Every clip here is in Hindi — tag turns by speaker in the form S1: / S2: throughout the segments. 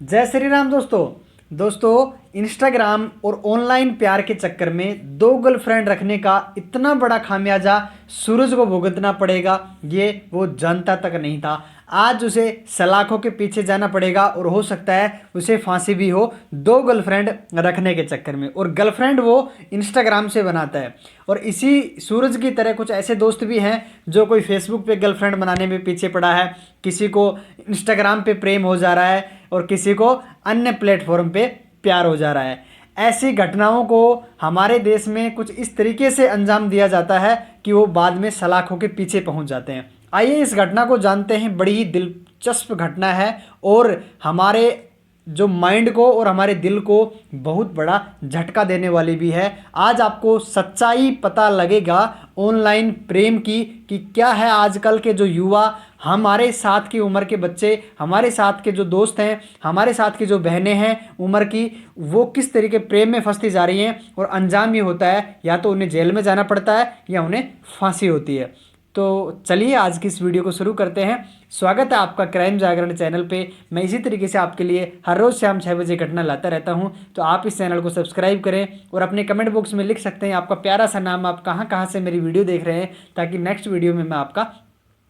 S1: जय श्री राम दोस्तों इंस्टाग्राम और ऑनलाइन प्यार के चक्कर में दो गर्लफ्रेंड रखने का इतना बड़ा खामियाजा सूरज को भुगतना पड़ेगा, ये वो जानता तक नहीं था। आज उसे सलाखों के पीछे जाना पड़ेगा और हो सकता है उसे फांसी भी हो दो गर्लफ्रेंड रखने के चक्कर में। और गर्लफ्रेंड वो इंस्टाग्राम से बनाता है। और इसी सूरज की तरह कुछ ऐसे दोस्त भी हैं जो कोई फेसबुक पे गर्लफ्रेंड बनाने में पीछे पड़ा है, किसी को इंस्टाग्राम पे प्रेम हो जा रहा है और किसी को अन्य प्लेटफॉर्म पे प्यार हो जा रहा है। ऐसी घटनाओं को हमारे देश में कुछ इस तरीके से अंजाम दिया जाता है कि वो बाद में सलाखों के पीछे पहुंच जाते हैं। आइए इस घटना को जानते हैं। बड़ी ही दिलचस्प घटना है और हमारे जो माइंड को और हमारे दिल को बहुत बड़ा झटका देने वाली भी है। आज आपको सच्चाई पता लगेगा ऑनलाइन प्रेम की कि क्या है आजकल के जो युवा, हमारे साथ की उम्र के बच्चे, हमारे साथ के जो दोस्त हैं, हमारे साथ की जो बहनें हैं उम्र की, वो किस तरीके प्रेम में फंसती जा रही हैं। और अंजाम ये होता है या तो उन्हें जेल में जाना पड़ता है या उन्हें फांसी होती है। तो चलिए आज की इस वीडियो को शुरू करते हैं। स्वागत है आपका क्राइम जागरण चैनल पे। मैं इसी तरीके से आपके लिए हर रोज़ शाम 6 बजे घटना लाता रहता हूं। तो आप इस चैनल को सब्सक्राइब करें और अपने कमेंट बॉक्स में लिख सकते हैं आपका प्यारा सा नाम, आप कहां कहां से मेरी वीडियो देख रहे हैं, ताकि नेक्स्ट वीडियो में मैं आपका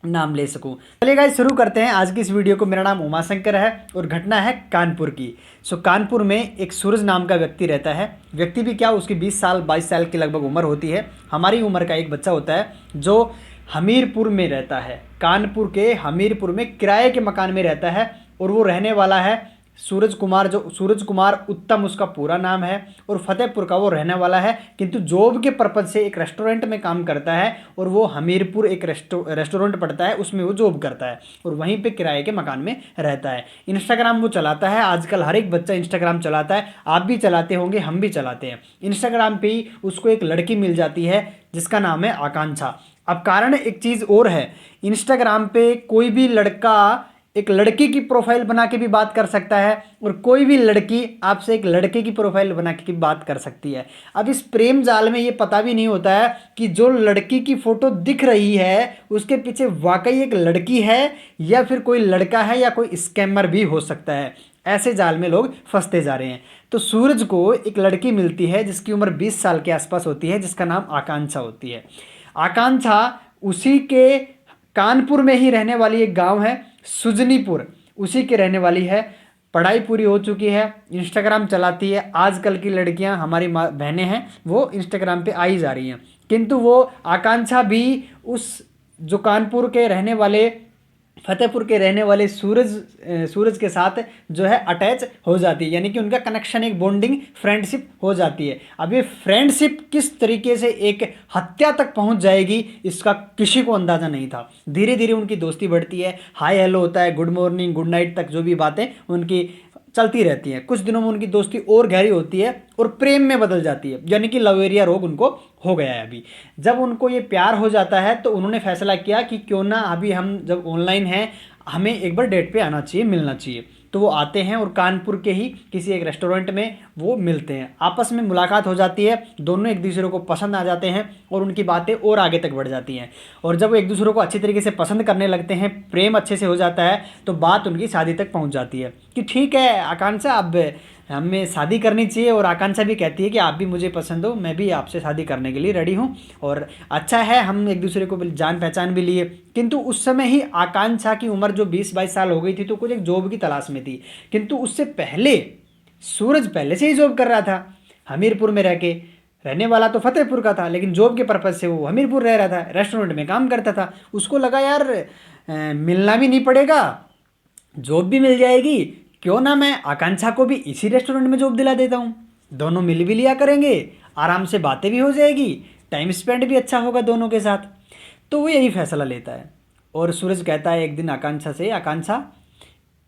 S1: नाम ले सकूं। चलिए गाइस शुरू करते हैं आज की इस वीडियो को। मेरा नाम उमाशंकर है और घटना है कानपुर की। कानपुर में एक सूरज नाम का व्यक्ति रहता है। व्यक्ति भी क्या, उसकी 20 साल 22 साल की लगभग उम्र होती है। हमारी उम्र का एक बच्चा होता है जो हमीरपुर में रहता है। कानपुर के हमीरपुर में किराए के मकान में रहता है और वो रहने वाला है सूरज कुमार, जो सूरज कुमार उत्तम उसका पूरा नाम है। और फतेहपुर का वो रहने वाला है, किंतु जॉब के पर्पज़ से एक रेस्टोरेंट में काम करता है और वो हमीरपुर एक रेस्टोरेंट पड़ता है, उसमें वो जॉब करता है और वहीं पे किराए के मकान में रहता है। इंस्टाग्राम वो चलाता है। आजकल हर एक बच्चा इंस्टाग्राम चलाता है, आप भी चलाते होंगे, हम भी चलाते हैं। इंस्टाग्राम पे ही उसको एक लड़की मिल जाती है जिसका नाम है आकांक्षा। अब कारण एक चीज़ और है, इंस्टाग्राम पे कोई भी लड़का एक लड़की की प्रोफाइल बना के भी बात कर सकता है और कोई भी लड़की आपसे एक लड़के की प्रोफाइल बना के भी बात कर सकती है। अब इस प्रेम जाल में ये पता भी नहीं होता है कि जो लड़की की फ़ोटो दिख रही है उसके पीछे वाकई एक लड़की है या फिर कोई लड़का है या कोई स्कैमर भी हो सकता है। ऐसे जाल में लोग फंसते जा रहे हैं। तो सूरज को एक लड़की मिलती है जिसकी उम्र 20 साल के आसपास होती है, जिसका नाम आकांक्षा होती है। आकांक्षा उसी के कानपुर में ही रहने वाली एक गांव है सुजनीपुर, उसी के रहने वाली है। पढ़ाई पूरी हो चुकी है, इंस्टाग्राम चलाती है। आजकल की लड़कियां, हमारी बहनें हैं, वो इंस्टाग्राम पे आई जा रही हैं। किंतु वो आकांक्षा भी उस जो कानपुर के रहने वाले, फतेहपुर के रहने वाले सूरज के साथ जो है अटैच हो जाती है, यानी कि उनका कनेक्शन, एक बॉन्डिंग फ्रेंडशिप हो जाती है। अब ये फ्रेंडशिप किस तरीके से एक हत्या तक पहुंच जाएगी इसका किसी को अंदाज़ा नहीं था। धीरे धीरे उनकी दोस्ती बढ़ती है, हाय हेलो होता है, गुड मॉर्निंग गुड नाइट तक जो भी बातें उनकी चलती रहती हैं। कुछ दिनों में उनकी दोस्ती और गहरी होती है और प्रेम में बदल जाती है, यानी कि लवेरिया रोग उनको हो गया है। अभी जब उनको ये प्यार हो जाता है तो उन्होंने फैसला किया कि क्यों ना अभी हम जब ऑनलाइन हैं, हमें एक बार डेट पे आना चाहिए, मिलना चाहिए। तो वो आते हैं और कानपुर के ही किसी एक रेस्टोरेंट में वो मिलते हैं। आपस में मुलाकात हो जाती है, दोनों एक दूसरे को पसंद आ जाते हैं और उनकी बातें और आगे तक बढ़ जाती हैं। और जब वो एक दूसरे को अच्छी तरीके से पसंद करने लगते हैं, प्रेम अच्छे से हो जाता है, तो बात उनकी शादी तक पहुंच जाती है कि ठीक है आकांक्षा, अब हमें शादी करनी चाहिए। और आकांक्षा भी कहती है कि आप भी मुझे पसंद हो, मैं भी आपसे शादी करने के लिए रेडी हूँ और अच्छा है हम एक दूसरे को जान पहचान भी लिए। किंतु उस समय ही आकांक्षा की उम्र जो 20-22 साल हो गई थी, तो कुछ एक जॉब की तलाश में थी। किंतु उससे पहले सूरज पहले से ही जॉब कर रहा था हमीरपुर में रह के। रहने वाला तो फतेहपुर का था, लेकिन जॉब के पर्पज़ से वो हमीरपुर रह रहा था, रेस्टोरेंट में काम करता था। उसको लगा यार मिलना भी नहीं पड़ेगा, जॉब भी मिल जाएगी, क्यों ना मैं आकांक्षा को भी इसी रेस्टोरेंट में जॉब दिला देता हूँ। दोनों मिल भी लिया करेंगे, आराम से बातें भी हो जाएगी, टाइम स्पेंड भी अच्छा होगा दोनों के साथ। तो वो यही फैसला लेता है। और सूरज कहता है एक दिन आकांक्षा से, आकांक्षा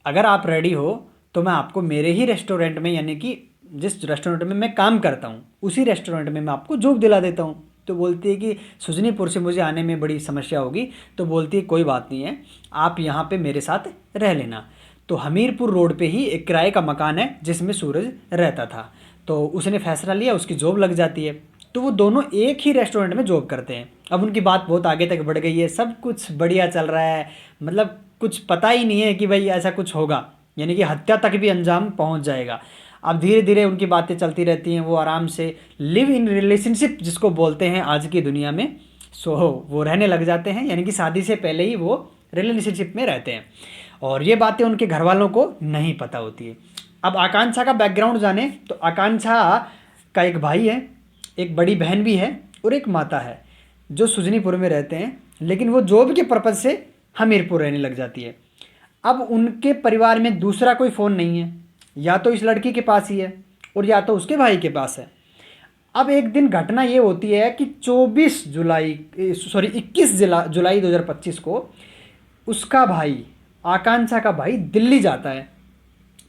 S1: अगर आप रेडी हो तो मैं आपको मेरे ही रेस्टोरेंट में, यानी कि जिस रेस्टोरेंट में मैं काम करता हूँ उसी रेस्टोरेंट में मैं आपको जॉब दिला देता हूँ। तो बोलती है कि सुजनीपुर से मुझे आने में बड़ी समस्या होगी। तो बोलती है कोई बात नहीं है, आप यहाँ पे मेरे साथ रह लेना। तो हमीरपुर रोड पे ही एक किराए का मकान है जिसमें सूरज रहता था। तो उसने फैसला लिया, उसकी जॉब लग जाती है। तो वो दोनों एक ही रेस्टोरेंट में जॉब करते हैं। अब उनकी बात बहुत आगे तक बढ़ गई है, सब कुछ बढ़िया चल रहा है, मतलब कुछ पता ही नहीं है कि भाई ऐसा कुछ होगा। यानी कि हत्या तक भी अंजाम पहुंच जाएगा। अब धीरे धीरे उनकी बातें चलती रहती हैं, वो आराम से लिव इन रिलेशनशिप जिसको बोलते हैं आज की दुनिया में, सो वो रहने लग जाते हैं, यानी कि शादी से पहले ही वो रिलेशनशिप में रहते हैं। और ये बातें उनके घर वालों को नहीं पता होती है। अब आकांक्षा का बैकग्राउंड जाने तो आकांक्षा का एक भाई है, एक बड़ी बहन भी है और एक माता है जो सुजनीपुर में रहते हैं, लेकिन वो जॉब के पर्पज़ से हमीरपुर रहने लग जाती है। अब उनके परिवार में दूसरा कोई फ़ोन नहीं है, या तो इस लड़की के पास ही है और या तो उसके भाई के पास है। अब एक दिन घटना ये होती है कि 21 जुलाई 2025 को उसका भाई, आकांक्षा का भाई दिल्ली जाता है।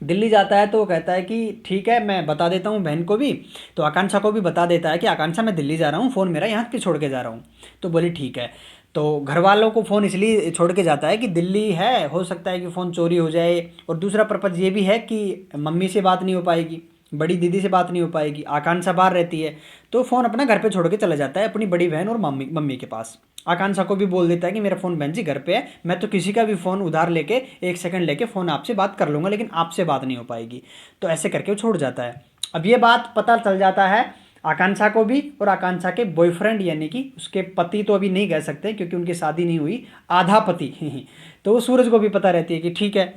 S1: दिल्ली जाता है तो वो कहता है कि ठीक है मैं बता देता हूँ बहन को भी, तो आकांक्षा को भी बता देता है कि आकांक्षा मैं दिल्ली जा रहा हूँ, फ़ोन मेरा यहाँ पे छोड़ के जा रहा हूँ। तो बोली ठीक है। तो घर वालों को फ़ोन इसलिए छोड़ के जाता है कि दिल्ली है, हो सकता है कि फ़ोन चोरी हो जाए, और दूसरा पर्पज़ ये भी है कि मम्मी से बात नहीं हो पाएगी, बड़ी दीदी से बात नहीं हो पाएगी, आकांक्षा बाहर रहती है, तो फ़ोन अपना घर पे छोड़ के चला जाता है अपनी बड़ी बहन और मम्मी मम्मी के पास। आकांक्षा को भी बोल देता है कि मेरा फ़ोन बहन जी घर पे है, मैं तो किसी का भी फ़ोन उधार लेके 1 सेकंड लेके फ़ोन आपसे बात कर लूँगा, लेकिन आपसे बात नहीं हो पाएगी। तो ऐसे करके वो छोड़ जाता है। अब ये बात पता चल जाता है आकांक्षा को भी, और आकांक्षा के बॉयफ्रेंड यानी कि उसके पति तो अभी नहीं कह सकते क्योंकि उनकी शादी नहीं हुई, आधा पति तो वो सूरज को भी पता रहती है कि ठीक है।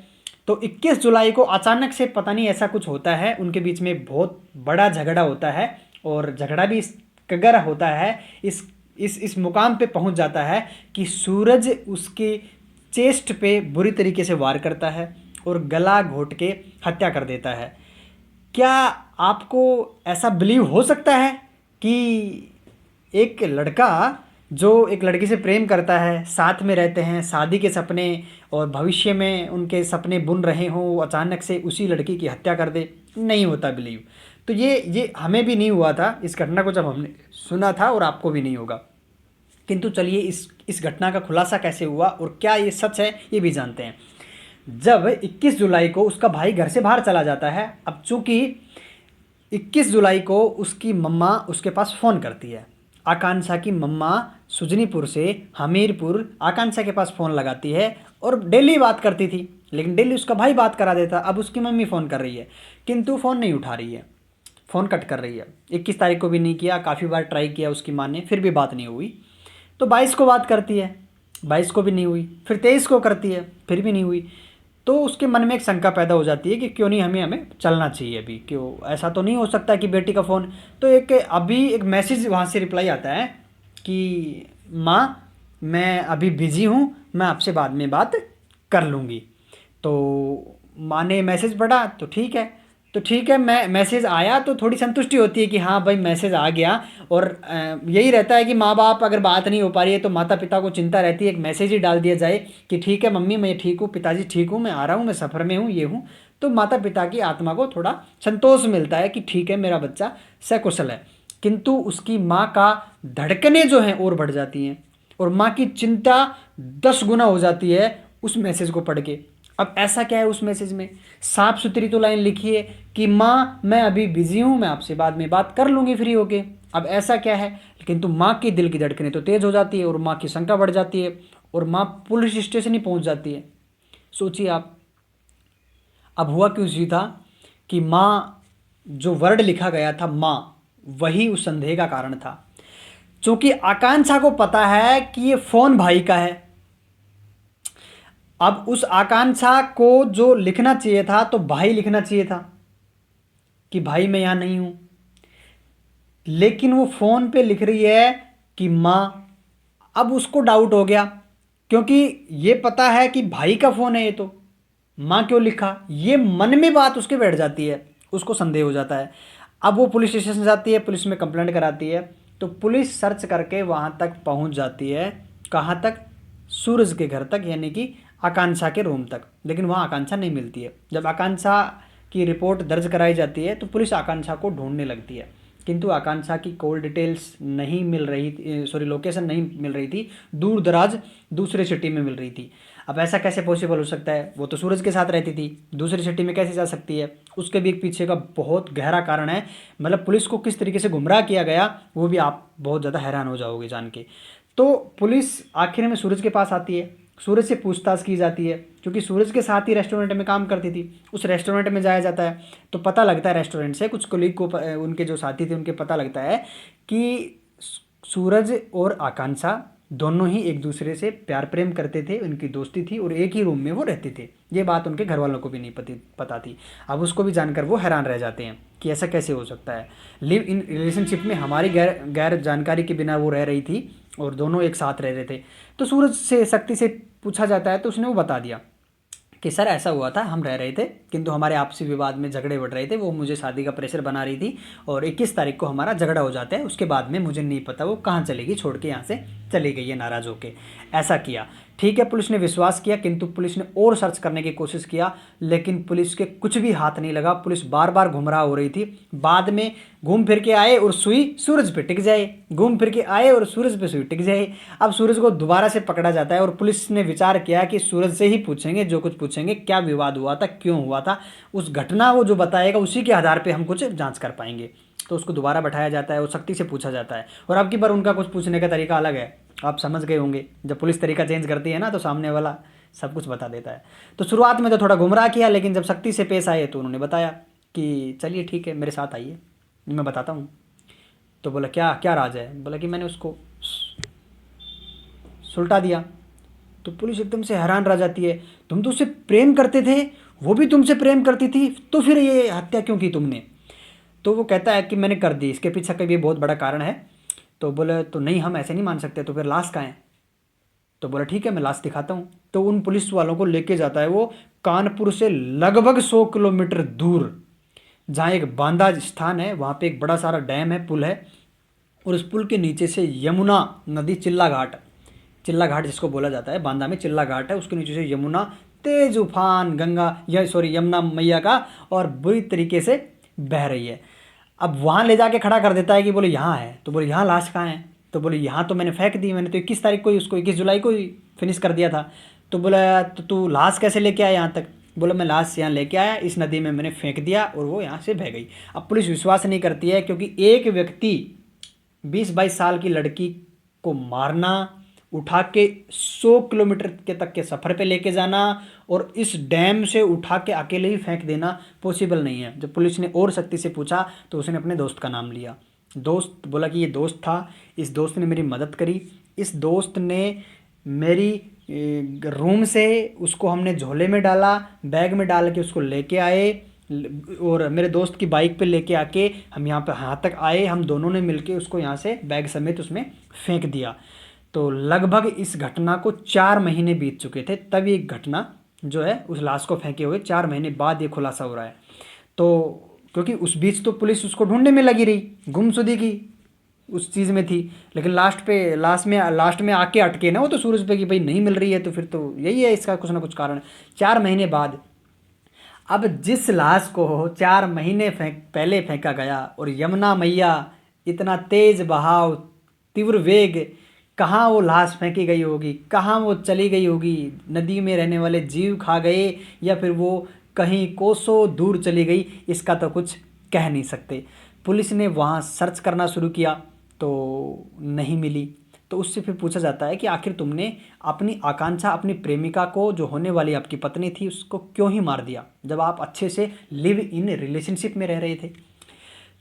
S1: तो 21 जुलाई को अचानक से पता नहीं ऐसा कुछ होता है, उनके बीच में बहुत बड़ा झगड़ा होता है, और झगड़ा भी इस कगर होता है, इस मुकाम पे पहुंच जाता है कि सूरज उसके चेस्ट पे बुरी तरीके से वार करता है और गला घोट के हत्या कर देता है। क्या आपको ऐसा बिलीव हो सकता है कि एक लड़का जो एक लड़की से प्रेम करता है, साथ में रहते हैं, शादी के सपने और भविष्य में उनके सपने बुन रहे हों, वो अचानक से उसी लड़की की हत्या कर दे? नहीं होता बिलीव। तो ये हमें भी नहीं हुआ था इस घटना को जब हमने सुना था, और आपको भी नहीं होगा। किंतु चलिए इस घटना का खुलासा कैसे हुआ और क्या ये सच है ये भी जानते हैं। जब 21 जुलाई को उसका भाई घर से बाहर चला जाता है, अब चूंकि 21 जुलाई को उसकी मम्मा उसके पास फ़ोन करती है, आकांक्षा की मम्मा सुजनीपुर से हमीरपुर आकांक्षा के पास फ़ोन लगाती है, और डेली बात करती थी, लेकिन डेली उसका भाई बात करा देता। अब उसकी मम्मी फ़ोन कर रही है किंतु फ़ोन नहीं उठा रही है, फ़ोन कट कर रही है। 21 तारीख को भी नहीं किया, काफ़ी बार ट्राई किया उसकी माँ ने, फिर भी बात नहीं हुई। तो 22 को बात करती है, 22 को भी नहीं हुई, फिर 23 को करती है, फिर भी नहीं हुई। तो उसके मन में एक शंका पैदा हो जाती है कि क्यों नहीं हमें चलना चाहिए अभी, क्यों ऐसा तो नहीं हो सकता कि बेटी का फ़ोन। तो एक मैसेज वहाँ से रिप्लाई आता है कि माँ मैं अभी बिज़ी हूँ, मैं आपसे बाद में बात कर लूँगी। तो माँ ने मैसेज पढ़ा तो ठीक है मैं मैसेज आया तो थोड़ी संतुष्टि होती है कि हाँ भाई मैसेज आ गया। और यही रहता है कि माँ बाप अगर बात नहीं हो पा रही है तो माता पिता को चिंता रहती है, एक मैसेज ही डाल दिया जाए कि ठीक है मम्मी मैं ठीक हूँ, पिताजी ठीक हूँ, मैं आ रहा हूँ, मैं सफ़र में हूँ, ये हूँ। तो माता पिता की आत्मा को थोड़ा संतोष मिलता है कि ठीक है मेरा बच्चा सकुशल है। किंतु उसकी माँ का धड़कनें जो हैं और बढ़ जाती हैं, और माँ की चिंता 10 गुना हो जाती है उस मैसेज को पढ़ के। अब ऐसा क्या है उस मैसेज में? साफ सुथरी तो लाइन लिखी है कि माँ मैं अभी बिजी हूँ, मैं आपसे बाद में बात कर लूँगी फ्री होके। अब ऐसा क्या है? किंतु माँ की दिल की धड़कनें तो तेज़ हो जाती है और माँ की शंका बढ़ जाती है, और माँ पुलिस स्टेशन ही पहुँच जाती है। सोचिए आप। अब हुआ क्यों जी था कि माँ, जो वर्ड लिखा गया था माँ, वही उस संदेह का कारण था। क्योंकि आकांक्षा को पता है कि ये फ़ोन भाई का है। अब उस आकांक्षा को जो लिखना चाहिए था तो भाई लिखना चाहिए था कि भाई मैं यहां नहीं हूं, लेकिन वो फ़ोन पे लिख रही है कि माँ। अब उसको डाउट हो गया, क्योंकि ये पता है कि भाई का फ़ोन है ये, तो माँ क्यों लिखा, ये मन में बात उसके बैठ जाती है, उसको संदेह हो जाता है। अब वो पुलिस स्टेशन जाती है, पुलिस में कंप्लेंट कराती है, तो पुलिस सर्च करके वहाँ तक पहुँच जाती है। कहाँ तक? सूरज के घर तक, यानी कि आकांक्षा के रूम तक। लेकिन वहाँ आकांक्षा नहीं मिलती है। जब आकांक्षा की रिपोर्ट दर्ज कराई जाती है तो पुलिस आकांक्षा को ढूंढने लगती है, किंतु आकांक्षा की कॉल डिटेल्स नहीं मिल रही, लोकेशन नहीं मिल रही थी, दूर दराज दूसरे सिटी में मिल रही थी। अब ऐसा कैसे पॉसिबल हो सकता है? वो तो सूरज के साथ रहती थी, दूसरी सिटी में कैसे जा सकती है? उसके भी एक पीछे का बहुत गहरा कारण है। मतलब पुलिस को किस तरीके से गुमराह किया गया वो भी आप बहुत ज़्यादा हैरान हो जाओगे जान के। तो पुलिस आखिर में सूरज के पास आती है, सूरज से पूछताछ की जाती है, क्योंकि सूरज के साथ ही रेस्टोरेंट में काम करती थी। उस रेस्टोरेंट में जाया जाता है तो पता लगता है रेस्टोरेंट से कुछ कोलीग को उनके जो साथी थे उनके पता लगता है कि सूरज और आकांक्षा दोनों ही एक दूसरे से प्यार प्रेम करते थे, उनकी दोस्ती थी और एक ही रूम में वो रहते थे। ये बात उनके घर वालों को भी नहीं पता थी। अब उसको भी जानकर वो हैरान रह जाते हैं कि ऐसा कैसे हो सकता है। लिव इन रिलेशनशिप में हमारी गैर गैर जानकारी के बिना वो रह रही थी और दोनों एक साथ रह रहे थे। तो सूरज से शक्ति से पूछा जाता है तो उसने वो बता दिया कि सर ऐसा हुआ था, हम रह रहे थे किंतु हमारे आपसी विवाद में झगड़े बढ़ रहे थे, वो मुझे शादी का प्रेशर बना रही थी और 21 तारीख को हमारा झगड़ा हो जाता है। उसके बाद में मुझे नहीं पता वो कहाँ चलेगी, छोड़ के यहाँ से चली गई है नाराज़ होके। ऐसा किया, ठीक है। पुलिस ने विश्वास किया किंतु पुलिस ने और सर्च करने की कोशिश किया लेकिन पुलिस के कुछ भी हाथ नहीं लगा। पुलिस बार बार गुमराह हो रही थी। बाद में घूम फिर के आए और सुई सूरज पे टिक जाए, घूम फिर के आए और सूरज पे सुई टिक जाए। अब सूरज को दोबारा से पकड़ा जाता है और पुलिस ने विचार किया कि सूरज से ही पूछेंगे, जो कुछ पूछेंगे, क्या विवाद हुआ था, क्यों हुआ था, उस घटना वो जो बताएगा उसी के आधार पर हम कुछ जाँच कर पाएंगे। तो उसको दोबारा बैठाया जाता है और शक्ति से पूछा जाता है और अब की बार उनका कुछ पूछने का तरीका अलग है। आप समझ गए होंगे, जब पुलिस तरीका चेंज करती है ना तो सामने वाला सब कुछ बता देता है। तो शुरुआत में तो थोड़ा गुमराह किया लेकिन जब शक्ति से पेश आए तो उन्होंने बताया कि चलिए ठीक है मेरे साथ आइए, मैं बताता हूँ। तो बोला क्या क्या राज है? बोला कि मैंने उसको सुलटा दिया। तो पुलिस एकदम से हैरान रह जाती है, तुम तो उससे प्रेम करते थे, वो भी तुमसे प्रेम करती थी, तो फिर ये हत्या क्यों की तुमने? तो वो कहता है कि मैंने कर दी, इसके पीछे का भी बहुत बड़ा कारण है। तो बोले तो नहीं हम ऐसे नहीं मान सकते, तो फिर लाश कहाँ है? तो बोला ठीक है मैं लाश दिखाता हूँ। तो उन पुलिस वालों को लेके जाता है वो कानपुर से लगभग 100 किलोमीटर दूर, जहाँ एक बांदा स्थान है, वहाँ पे एक बड़ा सारा डैम है, पुल है और उस पुल के नीचे से यमुना नदी, चिल्ला घाट जिसको बोला जाता है, बांदा में चिल्ला घाट है, उसके नीचे से यमुना तेज उफान गंगा यमुना मैया का और बुरी तरीके से बह रही है। अब वहाँ ले जाके खड़ा कर देता है कि बोले यहाँ है। तो बोले यहाँ लाश कहाँ है? तो बोले यहाँ तो मैंने फेंक दी, मैंने तो 21 तारीख को ही उसको 21 जुलाई को ही फिनिश कर दिया था। तो बोला तो तू लाश कैसे लेके आया यहाँ तक? बोला मैं लाश यहाँ लेके आया, इस नदी में मैंने फेंक दिया और वो यहाँ से बह गई। अब पुलिस विश्वास नहीं करती है क्योंकि एक व्यक्ति 20-22 साल की लड़की को मारना, उठा के 100 किलोमीटर के तक के सफ़र पे लेके जाना और इस डैम से उठा के अकेले ही फेंक देना पॉसिबल नहीं है। जब पुलिस ने और शक्ति से पूछा तो उसने अपने दोस्त का नाम लिया। दोस्त बोला कि ये दोस्त था, इस दोस्त ने मेरी मदद करी, इस दोस्त ने मेरी रूम से उसको हमने झोले में डाला, बैग में डाल के उसको लेके आए और मेरे दोस्त की बाइक पे लेके आके हम यहाँ पे यहाँ तक आए, हम दोनों ने मिलके उसको यहाँ से बैग समेत उसमें फेंक दिया। तो लगभग इस घटना को 4 महीने बीत चुके थे, तब ये घटना जो है उस लाश को फेंके हुए 4 महीने बाद ये खुलासा हो रहा है। तो क्योंकि उस बीच तो पुलिस उसको ढूंढने में लगी रही, गुमशुदगी की उस चीज़ में थी, लेकिन लास्ट में आके अटके ना वो तो सूरज पे कि भाई नहीं मिल रही है, तो फिर तो यही है इसका कुछ ना कुछ कारण। 4 महीने बाद अब जिस लाश को 4 महीने पहले फेंका गया और यमुना मैया इतना तेज बहाव, तीव्र वेग, कहाँ वो लाश फेंकी गई होगी, कहाँ वो चली गई होगी, नदी में रहने वाले जीव खा गए या फिर वो कहीं कोसों दूर चली गई, इसका तो कुछ कह नहीं सकते। पुलिस ने वहाँ सर्च करना शुरू किया तो नहीं मिली। तो उससे फिर पूछा जाता है कि आखिर तुमने अपनी आकांक्षा, अपनी प्रेमिका को, जो होने वाली आपकी पत्नी थी, उसको क्यों ही मार दिया जब आप अच्छे से लिव इन रिलेशनशिप में रह रहे थे?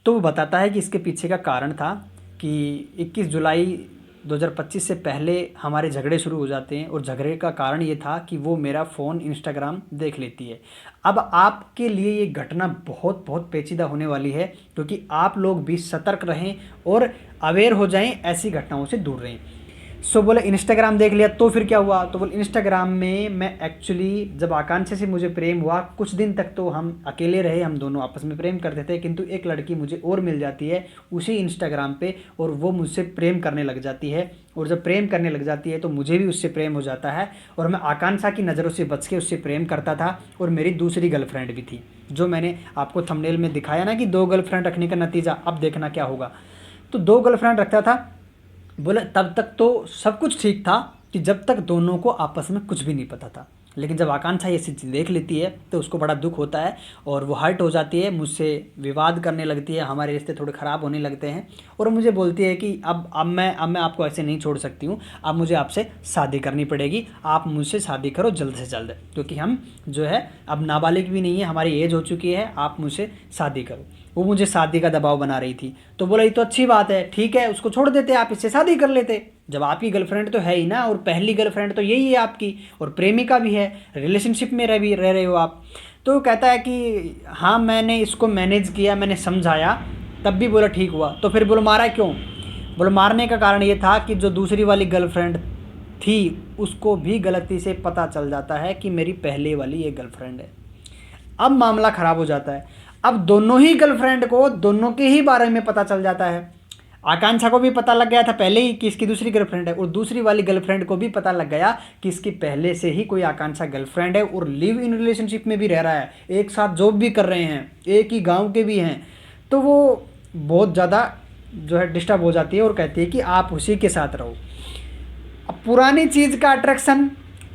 S1: तो वो बताता है कि इसके पीछे का कारण था कि 21 जुलाई 2025 से पहले हमारे झगड़े शुरू हो जाते हैं और झगड़े का कारण ये था कि वो मेरा फ़ोन इंस्टाग्राम देख लेती है। अब आपके लिए ये घटना बहुत बहुत पेचीदा होने वाली है क्योंकि आप लोग भी सतर्क रहें और अवेयर हो जाएं, ऐसी घटनाओं से दूर रहें। सो बोले इंस्टाग्राम देख लिया तो फिर क्या हुआ? तो बोले इंस्टाग्राम में मैं एक्चुअली जब आकांक्षा से मुझे प्रेम हुआ कुछ दिन तक तो हम अकेले रहे, हम दोनों आपस में प्रेम करते थे, किंतु एक लड़की मुझे और मिल जाती है उसी इंस्टाग्राम पे और वो मुझसे प्रेम करने लग जाती है और जब प्रेम करने लग जाती है तो मुझे भी उससे प्रेम हो जाता है और मैं आकांक्षा की नज़रों से बच के उससे प्रेम करता था। और मेरी दूसरी गर्लफ्रेंड भी थी, जो मैंने आपको थंबनेल में दिखाया ना कि 2 गर्लफ्रेंड रखने का नतीजा, अब देखना क्या होगा। तो 2 गर्लफ्रेंड रखता था। बोले तब तक तो सब कुछ ठीक था कि जब तक दोनों को आपस में कुछ भी नहीं पता था, लेकिन जब आकांक्षा ये चीज़ देख लेती है तो उसको बड़ा दुख होता है और वो हर्ट हो जाती है, मुझसे विवाद करने लगती है, हमारे रिश्ते थोड़े ख़राब होने लगते हैं और मुझे बोलती है कि अब मैं आपको ऐसे नहीं छोड़ सकती हूँ, अब मुझे आपसे शादी करनी पड़ेगी, आप मुझसे शादी करो जल्द से जल्द, क्योंकि हम जो है अब नाबालिग भी नहीं है, हमारी एज हो चुकी है, आप मुझसे शादी करो। वो मुझे शादी का दबाव बना रही थी। तो बोला ये तो अच्छी बात है, ठीक है उसको छोड़ देते, आप इससे शादी कर लेते, जब आपकी गर्लफ्रेंड तो है ही ना, और पहली गर्लफ्रेंड तो यही है आपकी, और प्रेमिका भी है, रिलेशनशिप में रह रहे हो आप। तो कहता है कि हाँ मैंने इसको मैनेज किया, मैंने समझाया, तब भी बोला ठीक हुआ। तो फिर बोलो मारा क्यों? बोलो मारने का कारण ये था कि जो दूसरी वाली गर्लफ्रेंड थी उसको भी गलती से पता चल जाता है कि मेरी पहले वाली ये गर्लफ्रेंड है। अब मामला ख़राब हो जाता है। अब दोनों ही गर्लफ्रेंड को दोनों के ही बारे में पता चल जाता है। आकांक्षा को भी पता लग गया था पहले ही कि इसकी दूसरी गर्लफ्रेंड है, और दूसरी वाली गर्लफ्रेंड को भी पता लग गया कि इसकी पहले से ही कोई आकांक्षा गर्लफ्रेंड है, और लिव इन रिलेशनशिप में भी रह रहा है, एक साथ जॉब भी कर रहे हैं, एक ही गांव के भी हैं। तो वो बहुत ज़्यादा जो है डिस्टर्ब हो जाती है और कहती है कि आप उसी के साथ रहो। अब पुरानी चीज़ का अट्रैक्शन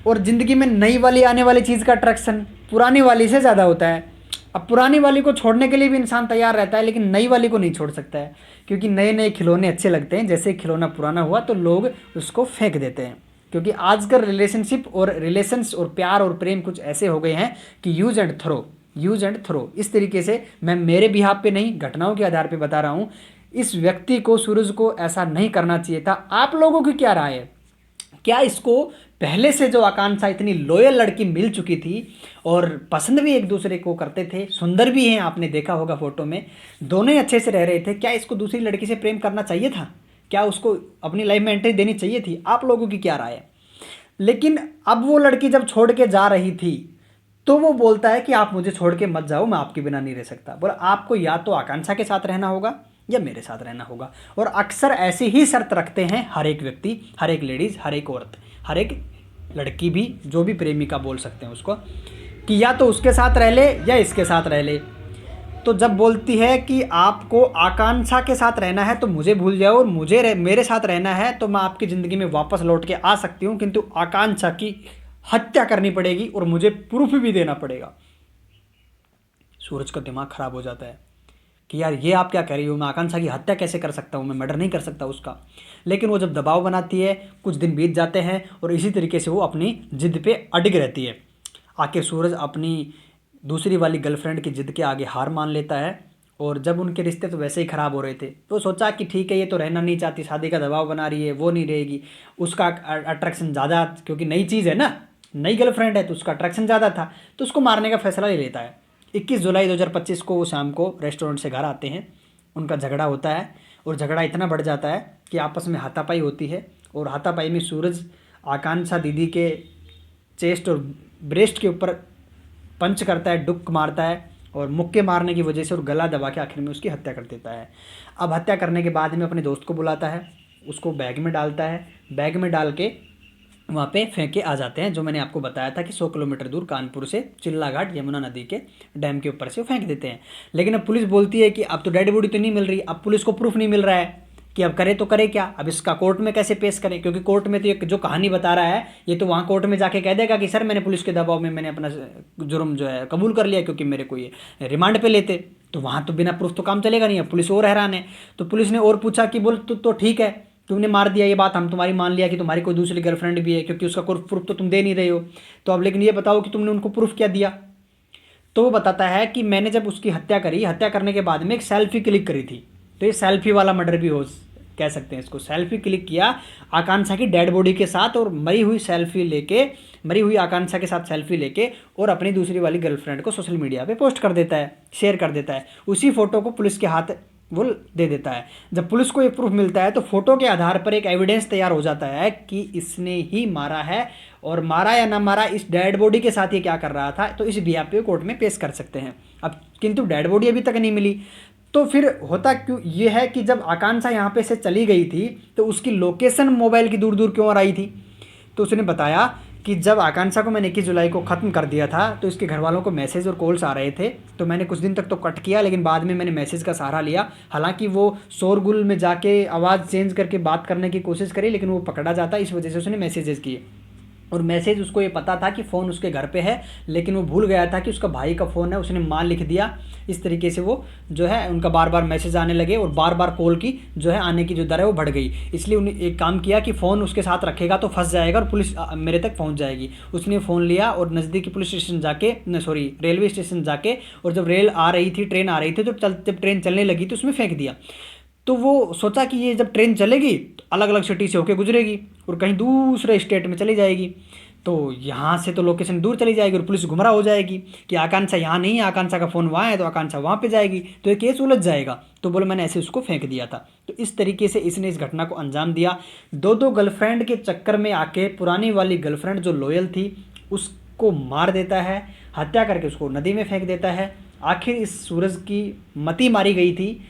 S1: और ज़िंदगी में नई वाली आने वाली चीज़ का अट्रैक्शन पुरानी वाली से ज़्यादा होता है। अब पुरानी वाली को छोड़ने के लिए भी इंसान तैयार रहता है, लेकिन नई वाली को नहीं छोड़ सकता है, क्योंकि नए नए खिलौने अच्छे लगते हैं। जैसे खिलौना पुराना हुआ तो लोग उसको फेंक देते हैं, क्योंकि आजकल रिलेशनशिप और रिलेशंस और प्यार और प्रेम कुछ ऐसे हो गए हैं कि यूज एंड थ्रो इस तरीके से। मैं मेरे बिहाफ पे नहीं, घटनाओं के आधार पे बता रहा हूँ। इस व्यक्ति को, सूरज को ऐसा नहीं करना चाहिए था। आप लोगों की क्या राय है? क्या इसको पहले से जो आकांक्षा इतनी लॉयल लड़की मिल चुकी थी और पसंद भी एक दूसरे को करते थे, सुंदर भी हैं, आपने देखा होगा फोटो में, दोनों ही अच्छे से रह रहे थे, क्या इसको दूसरी लड़की से प्रेम करना चाहिए था? क्या उसको अपनी लाइफ में एंट्री देनी चाहिए थी? आप लोगों की क्या राय है? लेकिन अब वो लड़की जब छोड़ के जा रही थी तो वो बोलता है कि आप मुझे छोड़ के मत जाओ, मैं आपके बिना नहीं रह सकता। बोला आपको या तो आकांक्षा के साथ रहना होगा या मेरे साथ रहना होगा। और अक्सर ऐसी ही शर्त रखते हैं हर एक व्यक्ति, हर एक लेडीज़, हर एक औरत, हर एक लड़की भी, जो भी प्रेमिका बोल सकते हैं उसको, कि या तो उसके साथ रह ले या इसके साथ रह ले। तो जब बोलती है कि आपको आकांक्षा के साथ रहना है तो मुझे भूल जाओ, और मेरे साथ रहना है तो मैं आपकी ज़िंदगी में वापस लौट के आ सकती हूँ, किंतु आकांक्षा की हत्या करनी पड़ेगी और मुझे प्रूफ भी देना पड़ेगा। सूरज का दिमाग खराब हो जाता है कि यार ये आप क्या कह रही हो, मैं आकांक्षा की हत्या कैसे कर सकता हूँ, मैं मर्डर नहीं कर सकता उसका। लेकिन वो जब दबाव बनाती है, कुछ दिन बीत जाते हैं और इसी तरीके से वो अपनी जिद पे अडिग रहती है। आखिर सूरज अपनी दूसरी वाली गर्लफ्रेंड की जिद के आगे हार मान लेता है, और जब उनके रिश्ते तो वैसे ही ख़राब हो रहे थे तो सोचा कि ठीक है ये तो रहना नहीं चाहती, शादी का दबाव बना रही है, वो नहीं रहेगी, उसका अट्रैक्शन ज़्यादा, क्योंकि नई चीज़ है ना, नई गर्लफ्रेंड है तो उसका अट्रैक्शन ज़्यादा था, तो उसको मारने का फैसला ले लेता है। 21 जुलाई 2025 को वो शाम को रेस्टोरेंट से घर आते हैं, उनका झगड़ा होता है और झगड़ा इतना बढ़ जाता है कि आपस में हाथापाई होती है, और हाथापाई में सूरज आकांक्षा दीदी के चेस्ट और ब्रेस्ट के ऊपर पंच करता है, डुक मारता है, और मुक्के मारने की वजह से और गला दबा के आखिर में उसकी हत्या कर देता है। अब हत्या करने के बाद में अपने दोस्त को बुलाता है, उसको बैग में डालता है, बैग में डाल के वहाँ पे फेंक के आ जाते हैं, जो मैंने आपको बताया था कि 100 किलोमीटर दूर कानपुर से चिल्ला घाट यमुना नदी के डैम के ऊपर से वो फेंक देते हैं। लेकिन अब पुलिस बोलती है कि अब तो डेड बॉडी तो नहीं मिल रही, अब पुलिस को प्रूफ नहीं मिल रहा है कि अब करे तो करे क्या, अब इसका कोर्ट में कैसे पेश करें, क्योंकि कोर्ट में तो ये जो कहानी बता रहा है ये तो वहाँ कोर्ट में जाके कह देगा कि सर मैंने पुलिस के दबाव में मैंने अपना जुर्म जो है कबूल कर लिया, क्योंकि मेरे को ये रिमांड पे लेते, तो वहाँ तो बिना प्रूफ तो काम चलेगा नहीं। अब पुलिस और हैरान है, तो पुलिस ने और पूछा कि बोल तो ठीक है, तुमने मार दिया, ये बात हम तुम्हारी मान लिया कि तुम्हारी कोई दूसरी गर्लफ्रेंड भी है, क्योंकि उसका कोई प्रूफ तो तुम दे नहीं रहे हो, तो अब लेकिन ये बताओ कि तुमने उनको प्रूफ क्या दिया। तो वो बताता है कि मैंने जब उसकी हत्या करी, हत्या करने के बाद में एक सेल्फी क्लिक करी थी, तो ये सेल्फी वाला मर्डर भी हो कह सकते हैं इसको। सेल्फी क्लिक किया आकांक्षा की डेड बॉडी के साथ, और मरी हुई आकांक्षा के साथ सेल्फी लेके और अपनी दूसरी वाली गर्लफ्रेंड को सोशल मीडिया पे पोस्ट कर देता है, शेयर कर देता है। उसी फोटो को पुलिस के हाथ वो दे देता है। जब पुलिस को एक प्रूफ मिलता है तो फोटो के आधार पर एक एविडेंस तैयार हो जाता है कि इसने ही मारा है, और मारा या ना मारा, इस डेड बॉडी के साथ ये क्या कर रहा था, तो इस बिहाफ पे कोर्ट में पेश कर सकते हैं। अब किंतु डेड बॉडी अभी तक नहीं मिली, तो फिर होता क्यों ये है कि जब आकांक्षा यहाँ पे से चली गई थी तो उसकी लोकेशन मोबाइल की दूर दूर क्यों आ रही थी। तो उसने बताया कि जब आकांक्षा को मैंने 21 जुलाई को ख़त्म कर दिया था तो इसके घर वालों को मैसेज और कॉल्स आ रहे थे, तो मैंने कुछ दिन तक तो कट किया, लेकिन बाद में मैंने मैसेज का सहारा लिया। हालांकि वो शोरगुल में जाके आवाज़ चेंज करके बात करने की कोशिश करी, लेकिन वो पकड़ा जाता, इस वजह से उसने मैसेजेस किए। और मैसेज उसको ये पता था कि फ़ोन उसके घर पे है, लेकिन वो भूल गया था कि उसका भाई का फ़ोन है, उसने माँ लिख दिया। इस तरीके से वो जो है उनका बार बार मैसेज आने लगे और बार बार कॉल की जो है आने की जो दर है वो बढ़ गई। इसलिए उन्हें एक काम किया कि फ़ोन उसके साथ रखेगा तो फंस जाएगा और पुलिस मेरे तक पहुंच जाएगी। उसने फ़ोन लिया और नज़दीकी पुलिस स्टेशन जाके सॉरी रेलवे स्टेशन जाके, और जब रेल आ रही थी, ट्रेन आ रही थी, तो जब ट्रेन चलने लगी तो उसमें फेंक दिया। तो वो सोचा कि ये जब ट्रेन चलेगी तो अलग अलग सिटी से होके गुजरेगी और कहीं दूसरे स्टेट में चली जाएगी, तो यहाँ से तो लोकेशन दूर चली जाएगी और पुलिस गुमराह हो जाएगी कि आकांक्षा यहाँ नहीं है, आकांक्षा का फ़ोन वहाँ है, तो आकांक्षा वहाँ पे जाएगी, तो ये केस उलझ जाएगा। तो बोले मैंने ऐसे उसको फेंक दिया था। तो इस तरीके से इसने इस घटना को अंजाम दिया। दो दो गर्लफ्रेंड के चक्कर में आके पुरानी वाली गर्लफ्रेंड जो लॉयल थी उसको मार देता है, हत्या करके उसको नदी में फेंक देता है। आखिर इस सूरज की मति मारी गई थी।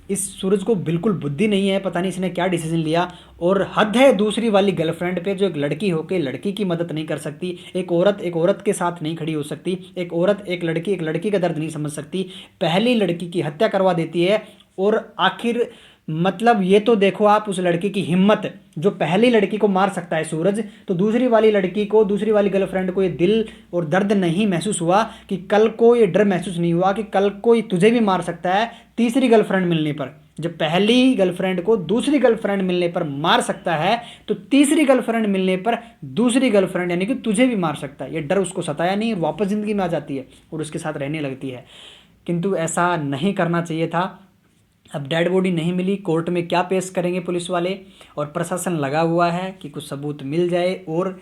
S1: इस सूरज को बिल्कुल बुद्धि नहीं है, पता नहीं इसने क्या डिसीजन लिया। और हद है दूसरी वाली गर्लफ्रेंड पे, जो एक लड़की होके लड़की की मदद नहीं कर सकती, एक औरत के साथ नहीं खड़ी हो सकती, एक औरत एक लड़की का दर्द नहीं समझ सकती, पहली लड़की की हत्या करवा देती है। और आखिर मतलब ये तो देखो आप उस लड़की की हिम्मत, जो पहली लड़की को मार सकता है सूरज, तो दूसरी वाली लड़की को, दूसरी वाली गर्लफ्रेंड को ये दिल और दर्द नहीं महसूस हुआ कि कल को, ये डर महसूस नहीं हुआ कि कल को ये तुझे भी मार सकता है तीसरी गर्लफ्रेंड मिलने पर। जब पहली गर्लफ्रेंड को दूसरी गर्लफ्रेंड मिलने पर मार सकता है, तो तीसरी गर्लफ्रेंड मिलने पर दूसरी गर्लफ्रेंड यानी कि तुझे भी मार सकता है। ये डर उसको सताया नहीं और वापस ज़िंदगी में आ जाती है और उसके साथ रहने लगती है। किंतु ऐसा नहीं करना चाहिए था। अब डेड बॉडी नहीं मिली, कोर्ट में क्या पेश करेंगे पुलिस वाले, और प्रशासन लगा हुआ है कि कुछ सबूत मिल जाए। और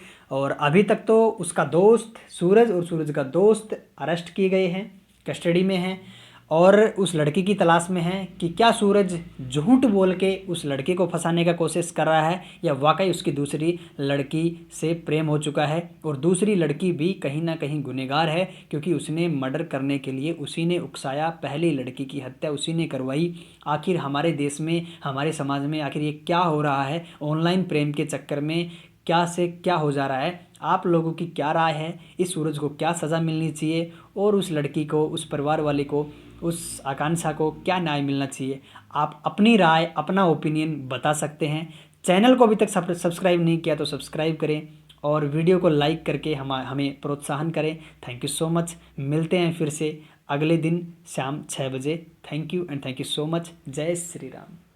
S1: अभी तक तो उसका दोस्त सूरज और सूरज का दोस्त अरेस्ट किए गए हैं, कस्टडी में हैं और उस लड़की की तलाश में हैं कि क्या सूरज झूठ बोल के उस लड़की को फंसाने का कोशिश कर रहा है या वाकई उसकी दूसरी लड़की से प्रेम हो चुका है। और दूसरी लड़की भी कहीं ना कहीं गुनहगार है, क्योंकि उसने मर्डर करने के लिए उसी ने उकसाया, पहली लड़की की हत्या उसी ने करवाई। आखिर हमारे देश में, हमारे समाज में आखिर ये क्या हो रहा है? ऑनलाइन प्रेम के चक्कर में क्या से क्या हो जा रहा है? आप लोगों की क्या राय है? इस सूरज को क्या सज़ा मिलनी चाहिए और उस लड़की को, उस परिवार वाले को, उस आकांक्षा को क्या न्याय मिलना चाहिए? आप अपनी राय, अपना ओपिनियन बता सकते हैं। चैनल को अभी तक सब्सक्राइब नहीं किया तो सब्सक्राइब करें और वीडियो को लाइक करके हमें प्रोत्साहन करें। Thank you so much. मिलते हैं फिर से अगले दिन शाम 6 बजे। Thank you and thank you so much. जय श्री राम।